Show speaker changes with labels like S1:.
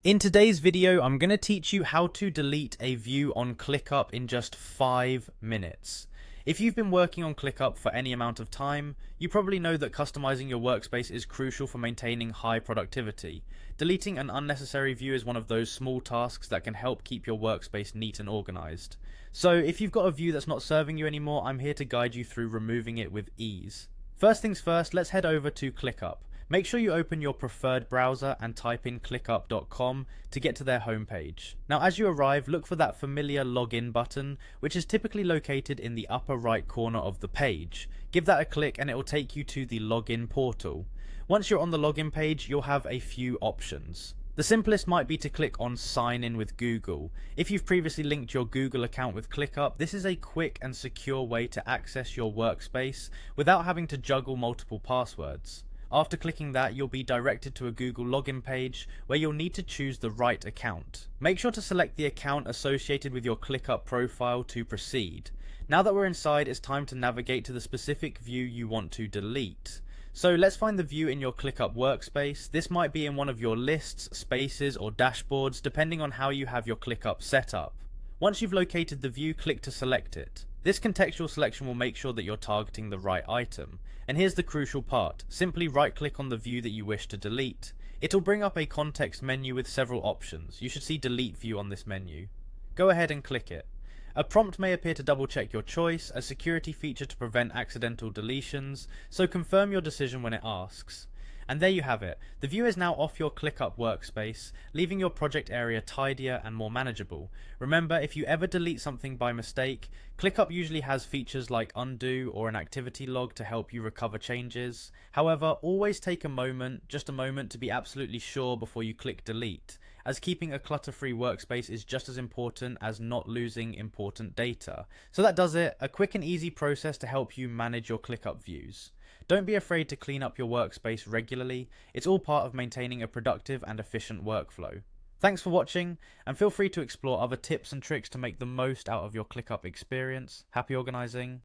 S1: In today's video, I'm going to teach you how to delete a view on Clickup in just 5 minutes. If you've been working on Clickup for any amount of time, you probably know that customizing your workspace is crucial for maintaining high productivity. Deleting an unnecessary view is one of those small tasks that can help keep your workspace neat and organized. So if you've got a view that's not serving you anymore, I'm here to guide you through removing it with ease. First things first, let's head over to Clickup. Make sure you open your preferred browser and type in clickup.com to get to their homepage. Now as you arrive, look for that familiar login button, which is typically located in the upper right corner of the page. Give that a click and it will take you to the login portal. Once you're on the login page, you'll have a few options. The simplest might be to click on Sign In with Google. If you've previously linked your Google account with ClickUp, this is a quick and secure way to access your workspace without having to juggle multiple passwords. After clicking that, you'll be directed to a Google login page where you'll need to choose the right account. Make sure to select the account associated with your ClickUp profile to proceed. Now that we're inside, it's time to navigate to the specific view you want to delete. So let's find the view in your ClickUp workspace. This might be in one of your lists, spaces, or dashboards, depending on how you have your ClickUp set up. Once you've located the view, click to select it. This contextual selection will make sure that you're targeting the right item. And here's the crucial part. Simply right-click on the view that you wish to delete. It'll bring up a context menu with several options. You should see Delete View on this menu. Go ahead and click it. A prompt may appear to double-check your choice, a security feature to prevent accidental deletions, so confirm your decision when it asks. And there you have it. The view is now off your ClickUp workspace, leaving your project area tidier and more manageable. Remember, if you ever delete something by mistake, ClickUp usually has features like undo or an activity log to help you recover changes. However, always take a moment, just a moment, to be absolutely sure before you click delete, as keeping a clutter-free workspace is just as important as not losing important data. So that does it, a quick and easy process to help you manage your ClickUp views. Don't be afraid to clean up your workspace regularly. It's all part of maintaining a productive and efficient workflow. Thanks for watching, and feel free to explore other tips and tricks to make the most out of your ClickUp experience. Happy organizing.